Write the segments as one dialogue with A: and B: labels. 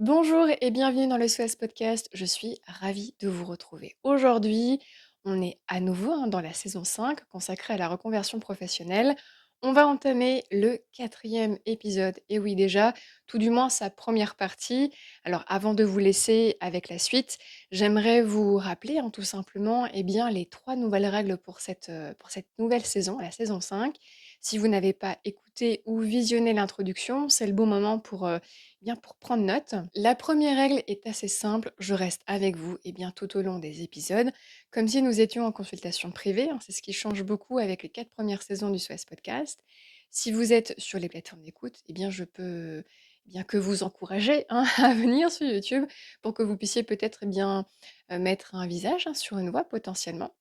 A: Bonjour et bienvenue dans le SOS Podcast. Je suis ravie de vous retrouver. Aujourd'hui, on est à nouveau dans la saison 5 consacrée à la reconversion professionnelle. On va entamer le quatrième épisode. Et oui, déjà, tout du moins sa première partie. Alors, avant de vous laisser avec la suite, j'aimerais vous rappeler tout simplement bien, les trois nouvelles règles pour cette nouvelle saison, la saison 5. Si vous n'avez pas écouté ou visionné l'introduction, c'est le bon moment pour prendre note. La première règle est assez simple, je reste avec vous tout au long des épisodes, comme si nous étions en consultation privée, c'est ce qui change beaucoup avec les 4 premières saisons du SOS Podcast. Si vous êtes sur les plateformes d'écoute, je peux que vous encourager à venir sur YouTube pour que vous puissiez peut-être mettre un visage sur une voix potentiellement.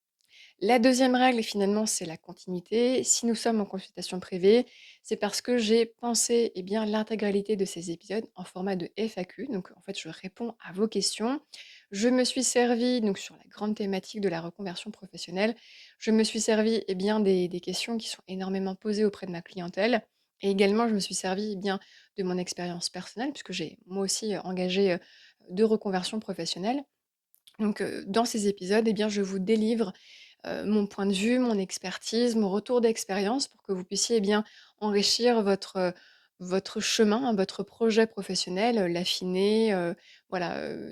A: La deuxième règle, finalement, c'est la continuité. Si nous sommes en consultation privée, c'est parce que j'ai pensé l'intégralité de ces épisodes en format de FAQ. Donc, en fait, je réponds à vos questions. Je me suis servi, donc sur la grande thématique de la reconversion professionnelle, je me suis servi des questions qui sont énormément posées auprès de ma clientèle. Et également, je me suis servi de mon expérience personnelle, puisque j'ai moi aussi engagé de reconversion professionnelle. Donc, dans ces épisodes, je vous délivre mon point de vue, mon expertise, mon retour d'expérience pour que vous puissiez enrichir votre chemin, votre projet professionnel, l'affiner,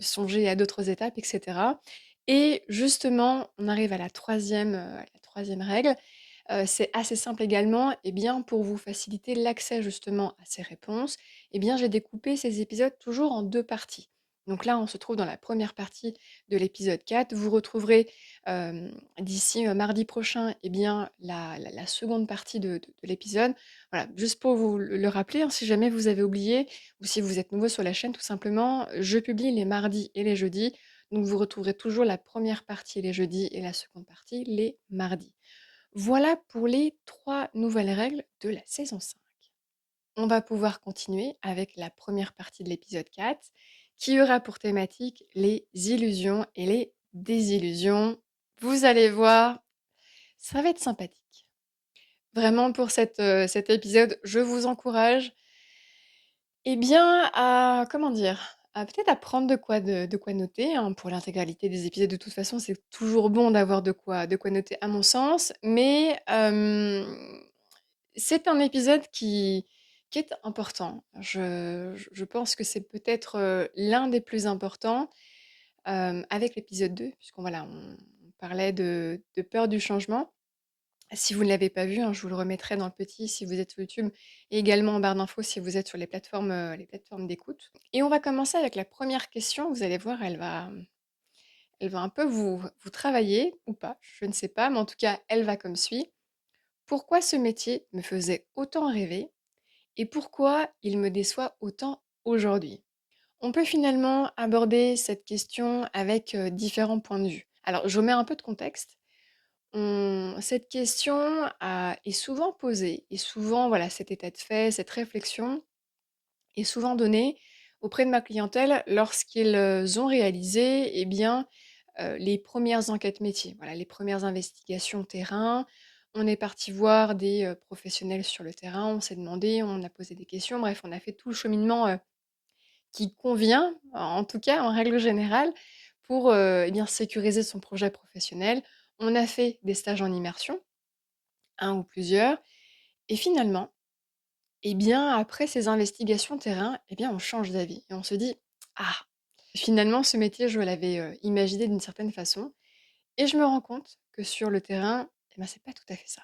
A: songer à d'autres étapes et cetera. Et justement, on arrive à la 3e règle. C'est assez simple également, pour vous faciliter l'accès justement à ces réponses, j'ai découpé ces épisodes toujours en 2 parties. Donc là, on se trouve dans la première partie de l'épisode 4. Vous retrouverez, d'ici, mardi prochain, la seconde partie de l'épisode. Voilà, juste pour vous le rappeler, si jamais vous avez oublié ou si vous êtes nouveau sur la chaîne tout simplement, je publie les mardis et les jeudis, donc vous retrouverez toujours la première partie les jeudis et la seconde partie les mardis. Voilà pour les 3 nouvelles règles de la saison 5. On va pouvoir continuer avec la première partie de l'épisode 4, qui aura pour thématique les illusions et les désillusions. Vous allez voir, ça va être sympathique. Vraiment pour cet épisode, je vous encourage, à comment dire? À peut-être à prendre de quoi noter, pour l'intégralité des épisodes. De toute façon, c'est toujours bon d'avoir de quoi noter à mon sens, mais c'est un épisode qui est important. Je pense que c'est peut-être, l'un des plus importants, avec l'épisode 2 puisqu'on voilà, on parlait de peur du changement. Si vous ne l'avez pas vu, je vous le remettrai dans le petit si vous êtes sur YouTube et également en barre d'infos si vous êtes sur les plateformes d'écoute. Et on va commencer avec la première question. Vous allez voir, elle va un peu vous travailler ou pas, je ne sais pas, mais en tout cas, elle va comme suit: «Pourquoi ce métier me faisait autant rêver et pourquoi il me déçoit autant aujourd'hui?» On peut finalement aborder cette question avec, différents points de vue. Alors, je remets un peu de contexte. Cette question est souvent posée et souvent, voilà, cet état de fait, cette réflexion est souvent donnée auprès de ma clientèle lorsqu'ils, ont réalisé, les premières enquêtes métiers, voilà, les premières investigations terrain. On est parti voir des, professionnels sur le terrain, on s'est demandé, on a posé des questions, bref, on a fait tout le cheminement, qui convient, en tout cas en règle générale, pour, sécuriser son projet professionnel. On a fait des stages en immersion, un ou plusieurs, et finalement, après ces investigations terrain, on change d'avis et on se dit: «Ah, finalement ce métier je l'avais, imaginé d'une certaine façon et je me rends compte que sur le terrain, c'est pas tout à fait ça».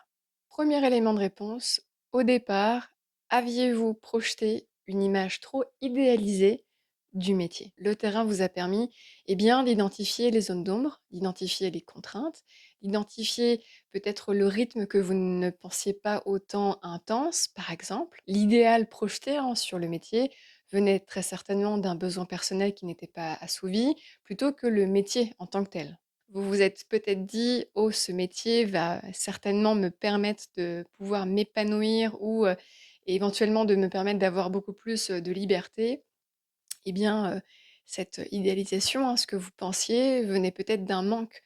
A: Premier élément de réponse: au départ, aviez-vous projeté une image trop idéalisée du métier? Le terrain vous a permis, d'identifier les zones d'ombre, d'identifier les contraintes, d'identifier peut-être le rythme que vous ne pensiez pas autant intense, par exemple. L'idéal projeté, sur le métier venait très certainement d'un besoin personnel qui n'était pas assouvi, plutôt que le métier en tant que tel. Vous vous êtes peut-être dit: «Oh, ce métier va certainement me permettre de pouvoir m'épanouir ou, éventuellement de me permettre d'avoir beaucoup plus, de liberté». Eh bien, cette idéalisation, ce que vous pensiez venait peut-être d'un manque,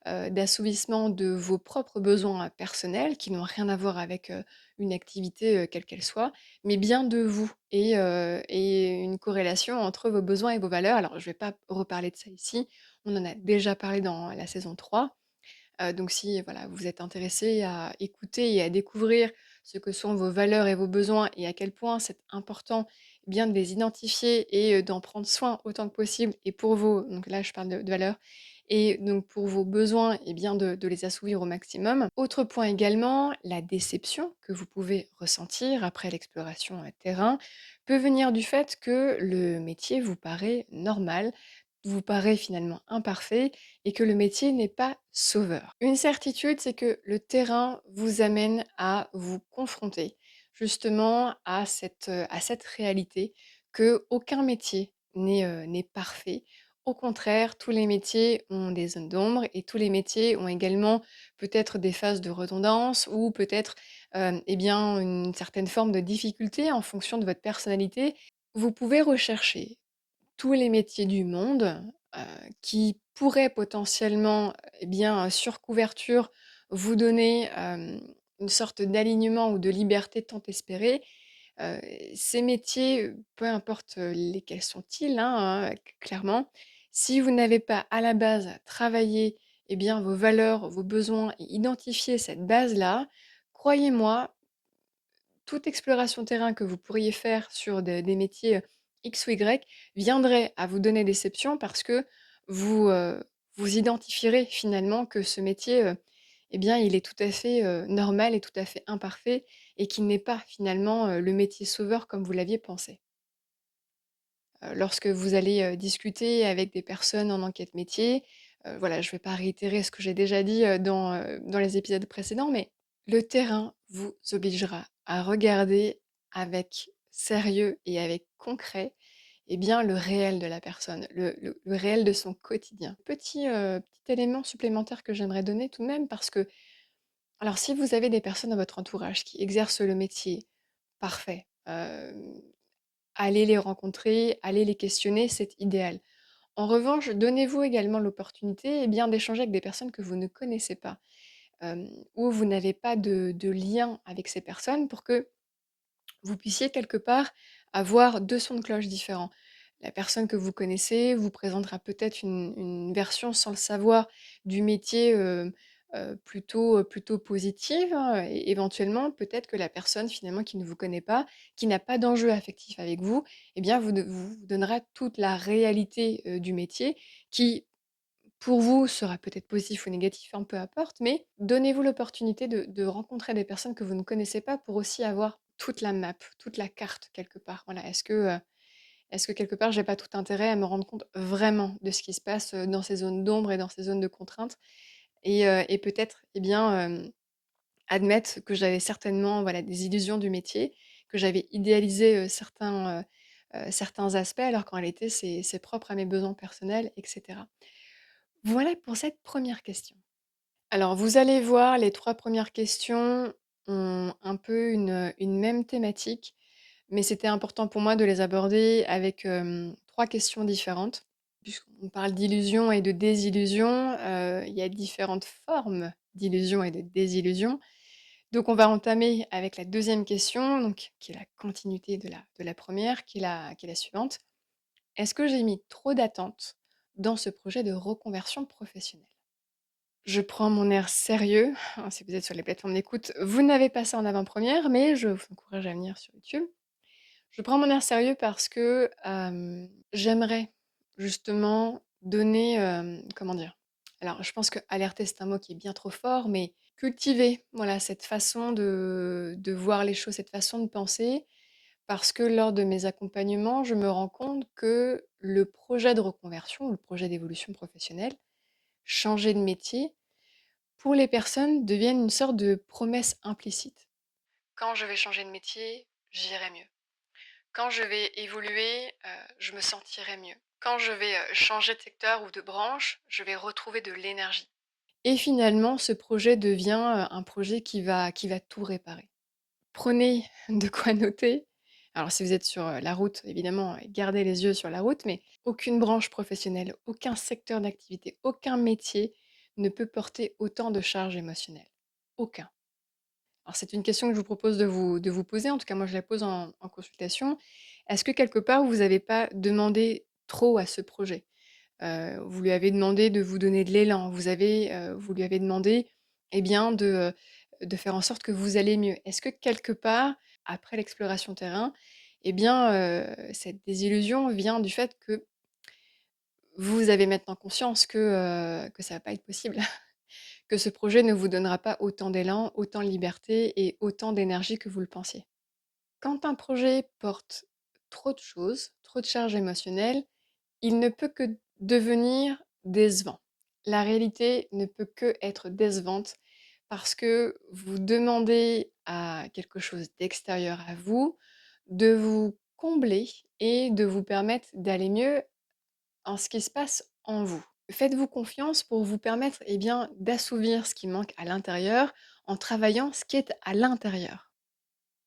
A: d'assouvissement de vos propres besoins, personnels qui n'ont rien à voir avec, une activité, quelle qu'elle soit, mais bien de vous et une corrélation entre vos besoins et vos valeurs. Alors je vais pas reparler de ça ici, on en a déjà parlé dans la saison 3. Donc si, voilà, vous êtes intéressé à écouter et à découvrir ce que sont vos valeurs et vos besoins et à quel point c'est important, eh bien, de les identifier et d'en prendre soin autant que possible et pour vous donc là, je parle de valeurs et donc pour vos besoins et bien, de les assouvir au maximum. Autre point également, la déception que vous pouvez ressentir après l'exploration, terrain peut venir du fait que le métier vous paraît normal, vous paraît finalement imparfait et que le métier n'est pas sauveur. Une certitude, c'est que le terrain vous amène à vous confronter justement à cette réalité que aucun métier n'est parfait. Au contraire, tous les métiers ont des zones d'ombre et tous les métiers ont également peut-être des phases de redondance ou peut-être eh bien, une certaine forme de difficulté en fonction de votre personnalité. Vous pouvez rechercher tous les métiers du monde, heu, qui pourraient potentiellement, eh bien, sur couverture, vous donner, une sorte d'alignement ou de liberté tant espérée. Heu, Ces métiers, peu importe, lesquels sont-ils, hein, clairement, si vous n'avez pas à la base travaillé, eh bien, vos valeurs, vos besoins et identifié cette base-là, croyez-moi, toute exploration terrain que vous pourriez faire sur des métiers, X ou Y viendrait à vous donner déception parce que vous, vous identifierez finalement que ce métier, eh bien, il est tout à fait, normal et tout à fait imparfait et qu'il n'est pas finalement, le métier sauveur comme vous l'aviez pensé. Lorsque vous allez, discuter avec des personnes en enquête métier, voilà, je ne vais pas réitérer ce que j'ai déjà dit, dans les épisodes précédents, mais le terrain vous obligera à regarder avec sérieux et avec concret, eh bien, le réel de la personne, le réel de son quotidien. Petit élément supplémentaire que j'aimerais donner tout de même parce que alors si vous avez des personnes dans votre entourage qui exercent le métier, parfait, allez les rencontrer, allez les questionner, c'est idéal. En revanche, donnez-vous également l'opportunité, eh bien, d'échanger avec des personnes que vous ne connaissez pas, où vous n'avez pas de lien avec ces personnes pour que vous puissiez quelque part avoir 2 sons de cloche différents. La personne que vous connaissez vous présentera peut-être une version, sans le savoir, du métier, plutôt positive, hein, et éventuellement, peut-être que la personne finalement qui ne vous connaît pas, qui n'a pas d'enjeu affectif avec vous, eh bien vous donnera toute la réalité, du métier qui, pour vous, sera peut-être positif ou négatif, hein, peu importe, mais donnez-vous l'opportunité de rencontrer des personnes que vous ne connaissez pas pour aussi avoir toute la map, toute la carte quelque part. Voilà, est-ce que quelque part j'ai pas tout intérêt à me rendre compte vraiment de ce qui se passe, dans ces zones d'ombre et dans ces zones de contraintes et peut-être, eh bien, admettre que j'avais certainement, voilà, des illusions du métier, que j'avais idéalisé, certains aspects alors qu'en réalité c'est propre à mes besoins personnels et cetera. Voilà pour cette première question. Alors, vous allez voir, les 3 premières questions ont un peu une même thématique, mais c'était important pour moi de les aborder avec, 3 questions différentes. Puisqu'on parle d'illusion et de désillusion, il y a différentes formes d'illusion et de désillusion. Donc on va entamer avec la deuxième question, donc qui est la continuité de la 1re, qui est la suivante. Est-ce que j'ai mis trop d'attentes dans ce projet de reconversion professionnelle? Je prends mon air sérieux. Si vous êtes sur les plateformes d'écoute, vous n'avez pas ça en avant-première, mais je vous encourage à venir sur YouTube. Je prends mon air sérieux parce que, j'aimerais justement donner, comment dire? Alors je pense que «alerter» c'est un mot qui est bien trop fort, mais cultiver, voilà, cette façon de voir les choses, cette façon de penser. Parce que lors de mes accompagnements, je me rends compte que le projet de reconversion, le projet d'évolution professionnelle, changer de métier, pour les personnes, deviennent une sorte de promesse implicite. Quand je vais changer de métier, j'irai mieux. Quand je vais évoluer, je me sentirai mieux. Quand je vais, changer de secteur ou de branche, je vais retrouver de l'énergie. Et finalement, ce projet devient, un projet qui va tout réparer. Prenez de quoi noter. Alors si vous êtes sur, la route, évidemment, gardez les yeux sur la route, mais aucune branche professionnelle, aucun secteur d'activité, aucun métier ne peut porter autant de charges émotionnelles? Aucun. Alors c'est une question que je vous propose de vous poser, en tout cas moi je la pose en consultation. Est-ce que quelque part vous n'avez pas demandé trop à ce projet? Vous lui avez demandé de vous donner de l'élan, vous lui avez demandé, eh bien de faire en sorte que vous allez mieux. Est-ce que quelque part, après l'exploration terrain, eh bien, cette désillusion vient du fait que vous avez maintenant conscience que ça va pas être possible? Que ce projet ne vous donnera pas autant d'élan, autant de liberté et autant d'énergie que vous le pensiez. Quand un projet porte trop de choses, trop de charges émotionnelles, il ne peut que devenir décevant. La réalité ne peut que être décevante parce que vous demandez à quelque chose d'extérieur à vous de vous combler et de vous permettre d'aller mieux en ce qui se passe en vous. Faites-vous confiance pour vous permettre, eh bien, d'assouvir ce qui manque à l'intérieur en travaillant ce qui est à l'intérieur.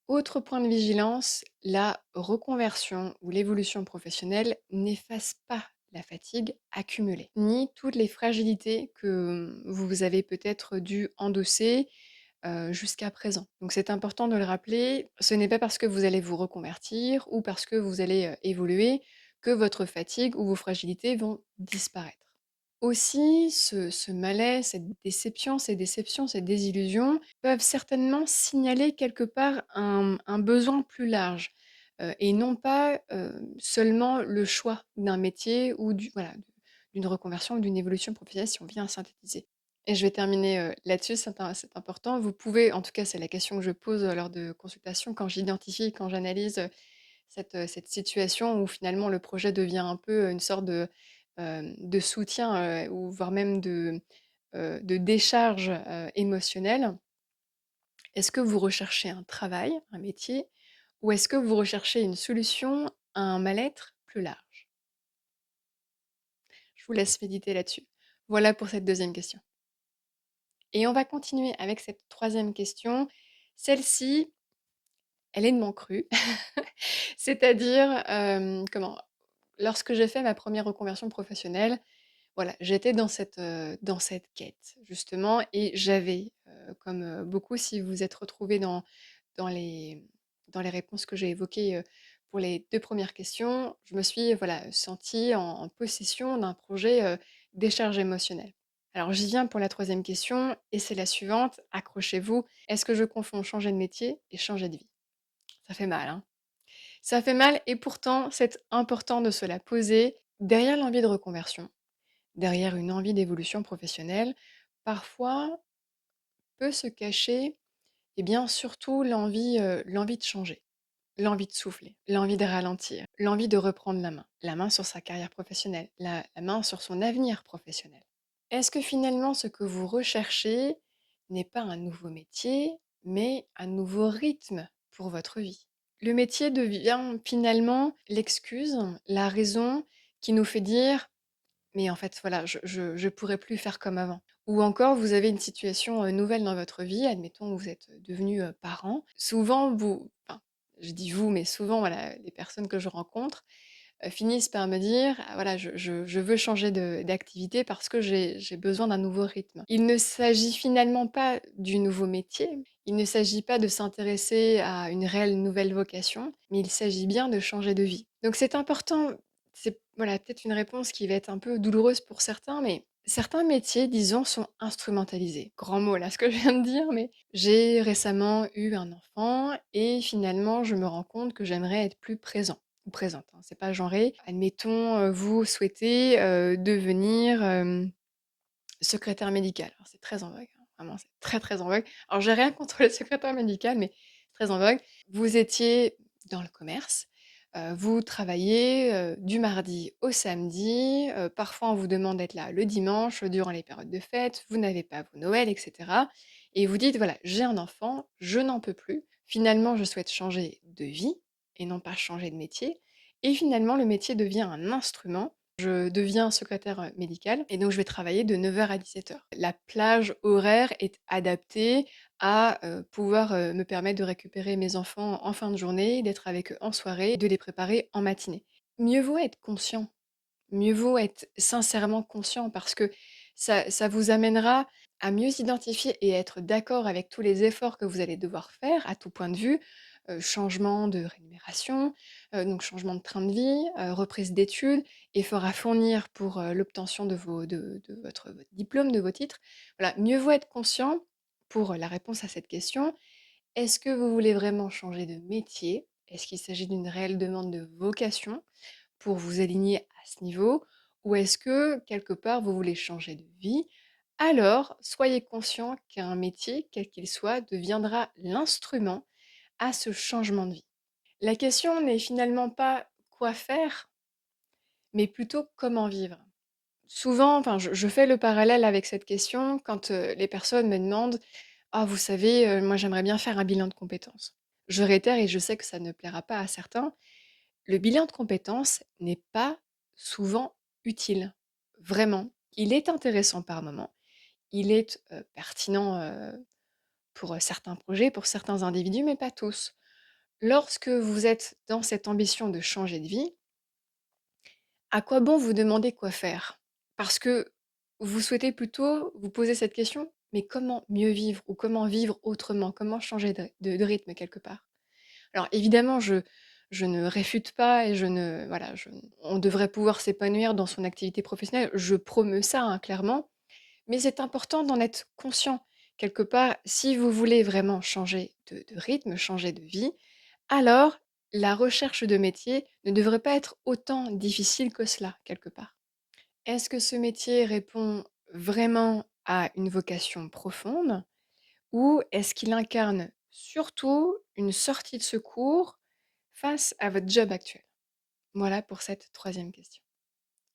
A: Autre point de vigilance, la reconversion ou l'évolution professionnelle n'efface pas la fatigue accumulée, ni toutes les fragilités que vous avez peut-être dû endosser jusqu'à présent. Donc c'est important de le rappeler, ce n'est pas parce que vous allez vous reconvertir ou parce que vous allez évoluer que votre fatigue ou vos fragilités vont disparaître. Aussi, ce malaise, cette déception, ces déceptions, ces désillusions peuvent certainement signaler quelque part un besoin plus large, et non pas, seulement le choix d'un métier ou voilà, d'une reconversion ou d'une évolution professionnelle si on vient à synthétiser. Et je vais terminer, là-dessus, c'est important. Vous pouvez en tout cas, c'est la question que je pose, lors de consultations quand j'identifie, quand j'analyse, cette situation où finalement le projet devient un peu une sorte de soutien, ou voire même de décharge, émotionnelle. Est-ce que vous recherchez un travail, un métier ou est-ce que vous recherchez une solution à un mal-être plus large? Je vous laisse méditer là-dessus. Voilà pour cette deuxième question et on va continuer avec cette troisième question. Celle-ci, elle est de mon cru. C'est-à-dire, comment? Lorsque j'ai fait ma première reconversion professionnelle, voilà, j'étais dans cette quête justement et j'avais, comme, beaucoup si vous êtes retrouvés dans les dans les réponses que j'ai évoquées, pour les 2 premières questions, je me suis, voilà, sentie en possession d'un projet, décharge émotionnelle. Alors j'y viens pour la troisième question et c'est la suivante, accrochez-vous. Est-ce que je confonds changer de métier et changer de vie? Ça fait mal, hein? Ça fait mal et pourtant c'est important de se la poser. Derrière l'envie de reconversion, derrière une envie d'évolution professionnelle, parfois peut se cacher, eh bien, surtout l'envie de changer, l'envie de souffler, l'envie de ralentir, l'envie de reprendre la main sur sa carrière professionnelle, la main sur son avenir professionnel. Est-ce que finalement ce que vous recherchez n'est pas un nouveau métier, mais un nouveau rythme pour votre vie? Le métier devient finalement l'excuse, la raison qui nous fait dire: mais en fait, voilà, je pourrais plus faire comme avant. Ou encore, vous avez une situation, nouvelle dans votre vie, admettons, vous êtes, devenus, parents. Souvent, enfin, je dis vous, mais souvent, voilà, les personnes que je rencontre, finissent par me dire: «Ah voilà, je veux changer d'activité parce que j'ai besoin d'un nouveau rythme». Il ne s'agit finalement pas du nouveau métier, il ne s'agit pas de s'intéresser à une réelle nouvelle vocation, mais il s'agit bien de changer de vie. Donc c'est important, c'est voilà, peut-être une réponse qui va être un peu douloureuse pour certains, mais certains métiers, disons, sont instrumentalisés. Grand mot là, ce que je viens de dire, mais j'ai récemment eu un enfant et finalement je me rends compte que j'aimerais être plus présent ou présente, hein, c'est pas genré. Admettons, vous souhaitez, devenir, secrétaire médicale. Alors c'est très en vogue, hein, vraiment c'est très, très en vogue. Alors j'ai rien contre le secrétaire médical, mais c'est très en vogue. Vous étiez dans le commerce, vous travaillez, du mardi au samedi, parfois on vous demande d'être là le dimanche, durant les périodes de fête, vous n'avez pas vos Noëls et cetera et vous dites: «Voilà, j'ai un enfant, je n'en peux plus. Finalement, je souhaite changer de vie et non pas changer de métier» et finalement le métier devient un instrument. Je deviens secrétaire, médicale et donc je vais travailler de 9 heures à 17 heures. La plage horaire est adaptée à, pouvoir, me permettre de récupérer mes enfants en fin de journée, d'être avec eux en soirée, de les préparer en matinée. Mieux vaut être conscient, mieux vaut être sincèrement conscient parce que Ça vous amènera à mieux identifier et être d'accord avec tous les efforts que vous allez devoir faire à tout point de vue, changement de rémunération, donc changement de train de vie, reprise d'études, efforts à fournir pour, l'obtention de votre diplôme, de vos titres. Voilà, mieux vaut être conscient pour la réponse à cette question. Est-ce que vous voulez vraiment changer de métier? Est-ce qu'il s'agit d'une réelle demande de vocation pour vous aligner à ce niveau? Ou est-ce que, quelque part, vous voulez changer de vie? Alors, soyez conscient qu'un métier, quel qu'il soit, deviendra l'instrument à ce changement de vie. La question n'est finalement pas quoi faire, mais plutôt comment vivre. Souvent, enfin, je fais le parallèle avec cette question quand les personnes me demandent: «Ah, vous savez, moi j'aimerais bien faire un bilan de compétences». Je réitère et je sais que ça ne plaira pas à certains, le bilan de compétences n'est pas souvent utile. Vraiment. Il est intéressant par moment. Il est pertinent pour certains projets, pour certains individus, mais pas tous. Lorsque vous êtes dans cette ambition de changer de vie, à quoi bon vous demander quoi faire? Parce que vous souhaitez plutôt vous poser cette question, mais comment mieux vivre ou comment vivre autrement? Comment changer de rythme quelque part? Alors évidemment, je ne réfute pas et je ne voilà, on devrait pouvoir s'épanouir dans son activité professionnelle. Je promeux ça, hein, clairement, mais c'est important d'en être conscient. Quelque part, si vous voulez vraiment changer de rythme, changer de vie, alors la recherche de métier ne devrait pas être autant difficile que cela, quelque part. Est-ce que ce métier répond vraiment à une vocation profonde ou est-ce qu'il incarne surtout une sortie de secours face à votre job actuel? Voilà pour cette troisième question.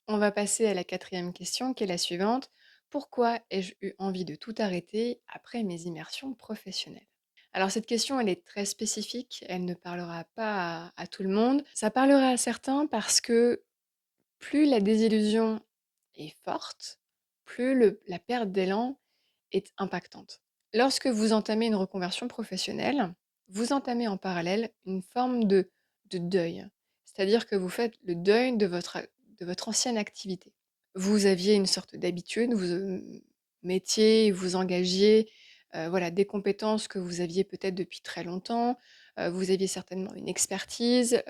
A: On va passer à la quatrième question qui est la suivante. Pourquoi ai-je eu envie de tout arrêter après mes immersions professionnelles? Alors cette question, elle est très spécifique, elle ne parlera pas à tout le monde. Ça parlera à certains parce que plus la désillusion est forte, plus la perte d'élan est impactante. Lorsque vous entamez une reconversion professionnelle, vous entamez en parallèle une forme de deuil. C'est-à-dire que vous faites le deuil de votre ancienne activité. Vous aviez une sorte d'habitude, vous mettiez, vous engagiez voilà, des compétences que vous aviez peut-être depuis très longtemps. Vous aviez certainement une expertise.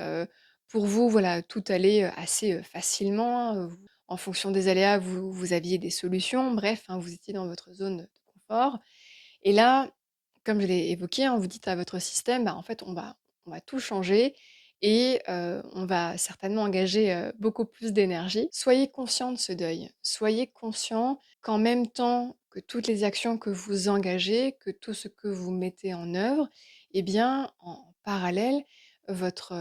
A: Pour vous, voilà, tout allait assez facilement, hein. En fonction des aléas, vous aviez des solutions. Bref, hein, vous étiez dans votre zone de confort. Et là, comme je l'ai évoqué, hein, vous dites à votre système: «Bah, en fait, on va tout changer et on va certainement engager, beaucoup plus d'énergie». Soyez conscient de ce deuil. Soyez conscient qu'en même temps que toutes les actions que vous engagez, que tout ce que vous mettez en œuvre, eh bien, en parallèle, votre,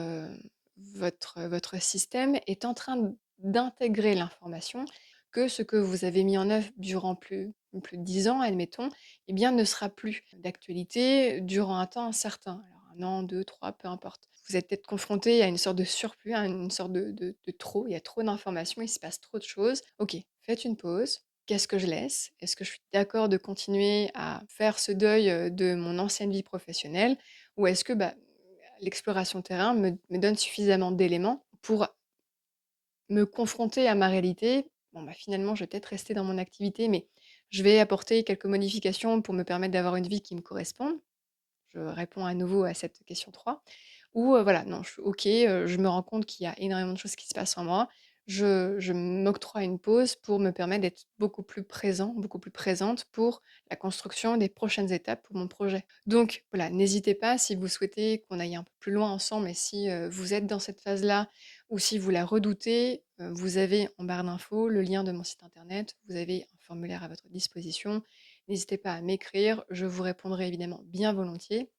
A: votre système est en train d'intégrer l'information que ce que vous avez mis en œuvre durant plus de 10 ans, admettons, eh bien, ne sera plus d'actualité durant un temps incertain. Alors 1 an, 2, 3, peu importe. Vous êtes peut-être confronté à une sorte de surplus, à une sorte de trop, il y a trop d'informations, il se passe trop de choses. OK, faites une pause. Qu'est-ce que je laisse? Est-ce que je suis d'accord de continuer à faire ce deuil, de mon ancienne vie professionnelle? Ou est-ce que, bah, l'exploration terrain me donne suffisamment d'éléments pour me confronter à ma réalité? Bon, bah, finalement, je vais peut-être rester dans mon activité, mais je vais apporter quelques modifications pour me permettre d'avoir une vie qui me corresponde. Je réponds à nouveau à cette question 3. Ou, voilà, non, je suis OK, je me rends compte qu'il y a énormément de choses qui se passent en moi. Je m'octroie une pause pour me permettre d'être beaucoup plus présent, beaucoup plus présente pour la construction des prochaines étapes pour mon projet. Donc voilà, n'hésitez pas si vous souhaitez qu'on aille un peu plus loin ensemble et si, vous êtes dans cette phase-là ou si vous la redoutez, vous avez en barre d'infos le lien de mon site internet, vous avez un formulaire à votre disposition. N'hésitez pas à m'écrire, je vous répondrai évidemment bien volontiers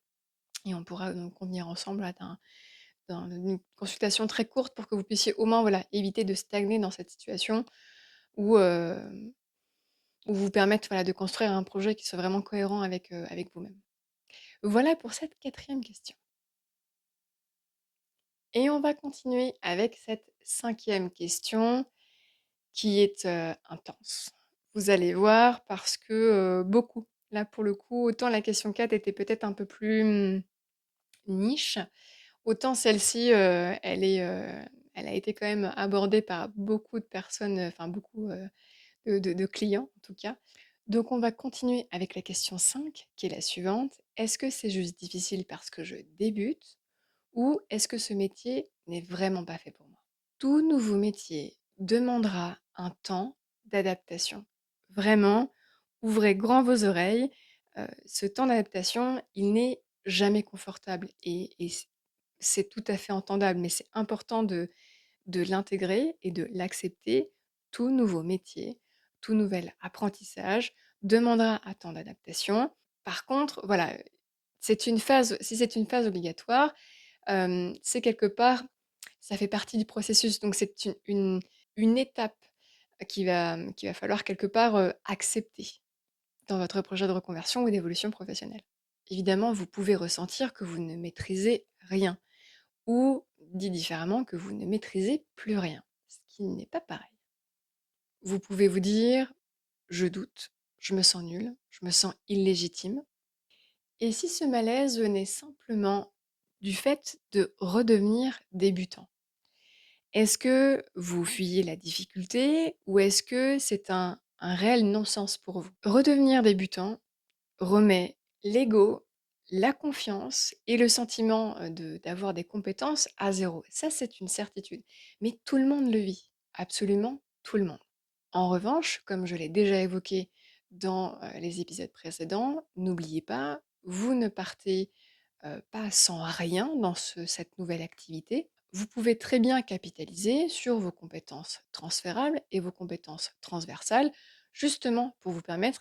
A: et on pourra donc convenir ensemble là d'une consultation très courte pour que vous puissiez au moins, voilà, éviter de stagner dans cette situation ou, ou vous permettre, voilà, de construire un projet qui soit vraiment cohérent avec vous-même. Voilà pour cette quatrième question et on va continuer avec cette cinquième question qui est, intense. Vous allez voir parce que, beaucoup. Là, pour le coup, autant la question 4 était peut-être un peu plus, niche. Autant celle-ci, elle a été quand même abordée par beaucoup de personnes, enfin beaucoup, de clients en tout cas. Donc on va continuer avec la question 5, qui est la suivante. Est-ce que c'est juste difficile parce que je débute ou est-ce que ce métier n'est vraiment pas fait pour moi? Tout nouveau métier demandera un temps d'adaptation. Vraiment, ouvrez grand vos oreilles. Ce temps d'adaptation, il n'est jamais confortable et c'est tout à fait entendable, mais c'est important de l'intégrer et de l'accepter. Tout nouveau métier, tout nouvel apprentissage demandera un temps d'adaptation. Par contre, voilà, si c'est une phase obligatoire, c'est quelque part, ça fait partie du processus. Donc c'est une étape qu'il va falloir quelque part accepter dans votre projet de reconversion ou d'évolution professionnelle. Évidemment, vous pouvez ressentir que vous ne maîtrisez rien ou, dit différemment, que vous ne maîtrisez plus rien, ce qui n'est pas pareil. Vous pouvez vous dire, je doute, je me sens nul, je me sens illégitime. Et si ce malaise venait simplement du fait de redevenir débutant? Est-ce que vous fuyez la difficulté ou est-ce que c'est un réel non-sens pour vous? Redevenir débutant remet l'ego, la confiance et le sentiment d'avoir des compétences à zéro. Ça, c'est une certitude. Mais tout le monde le vit, absolument tout le monde. En revanche, comme je l'ai déjà évoqué dans les épisodes précédents, n'oubliez pas, vous ne partez pas sans rien dans cette nouvelle activité. Vous pouvez très bien capitaliser sur vos compétences transférables et vos compétences transversales, justement pour vous permettre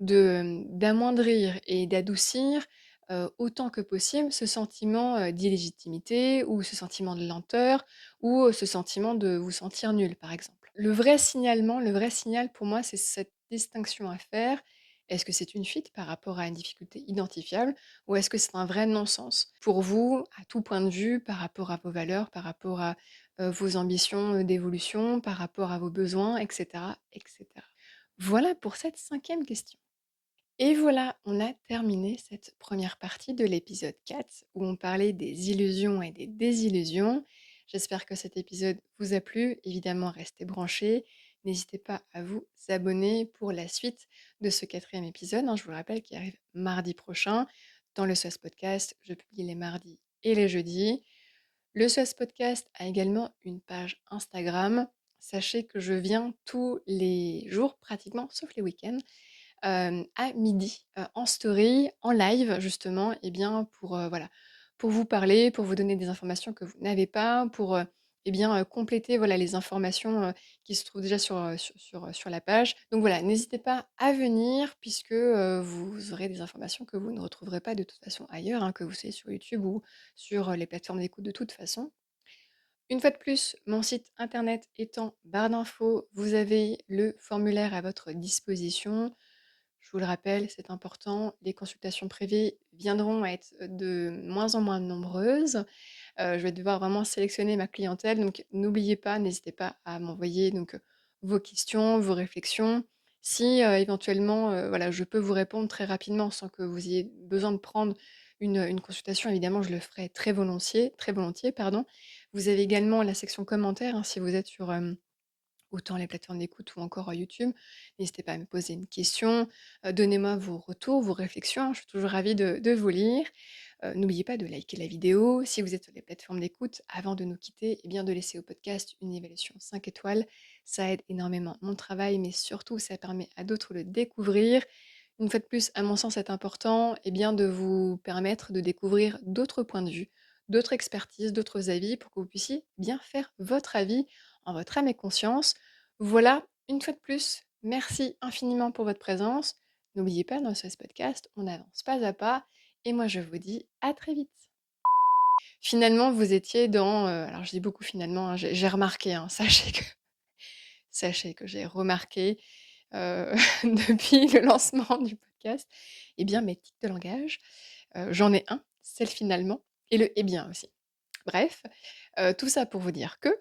A: d'amoindrir et d'adoucir autant que possible ce sentiment d'illégitimité ou ce sentiment de lenteur ou ce sentiment de vous sentir nul, par exemple. Le vrai signal pour moi, c'est cette distinction à faire. Est-ce que c'est une fuite par rapport à une difficulté identifiable ou est-ce que c'est un vrai non-sens pour vous, à tout point de vue, par rapport à vos valeurs, par rapport à vos ambitions d'évolution, par rapport à vos besoins, etc., etc. Voilà pour cette 5e question. Et voilà, on a terminé cette première partie de l'épisode 4 où on parlait des illusions et des désillusions. J'espère que cet épisode vous a plu. Évidemment, restez branchés. N'hésitez pas à vous abonner pour la suite de ce 4e épisode, hein. Je vous le rappelle qu'il arrive mardi prochain. Dans le SOS Podcast, je publie les mardis et les jeudis. Le SOS Podcast a également une page Instagram. Sachez que je viens tous les jours, pratiquement, sauf les week-ends, à midi, en story, en live justement, et bien pour, voilà, pour vous parler, pour vous donner des informations que vous n'avez pas, pour, compléter, voilà, les informations, qui se trouvent déjà sur la page. Donc voilà, n'hésitez pas à venir puisque, vous aurez des informations que vous ne retrouverez pas de toute façon ailleurs, hein, que vous soyez sur YouTube ou sur, les plateformes d'écoute de toute façon. Une fois de plus, mon site internet étant barre d'infos, vous avez le formulaire à votre disposition. Je vous le rappelle, c'est important, les consultations privées viendront à être de moins en moins nombreuses. Je vais devoir vraiment sélectionner ma clientèle, donc n'oubliez pas, n'hésitez pas à m'envoyer donc vos questions, vos réflexions. Si, éventuellement, voilà, je peux vous répondre très rapidement sans que vous ayez besoin de prendre une consultation, évidemment, je le ferai très volontiers, pardon. Vous avez également la section commentaires, hein, si vous êtes sur, autant les plateformes d'écoute ou encore, YouTube. N'hésitez pas à me poser une question, donnez-moi vos retours, vos réflexions, hein, je suis toujours ravie de vous lire. N'oubliez pas de liker la vidéo. Si vous êtes sur les plateformes d'écoute, avant de nous quitter, eh bien de laisser au podcast une évaluation 5 étoiles. Ça aide énormément mon travail, mais surtout ça permet à d'autres de le découvrir. Une fois de plus, à mon sens, c'est important, eh bien, de vous permettre de découvrir d'autres points de vue, d'autres expertises, d'autres avis pour que vous puissiez bien faire votre avis en votre âme et conscience. Voilà, une fois de plus, merci infiniment pour votre présence. N'oubliez pas, dans ce podcast, on avance pas à pas et moi je vous dis à très vite. Finalement, vous étiez dans, alors je dis beaucoup finalement, hein, j'ai remarqué, hein, sachez que j'ai remarqué, depuis le lancement du podcast, eh bien mes tics de langage, j'en ai un, c'est le finalement et le «eh bien» aussi. Bref, tout ça pour vous dire que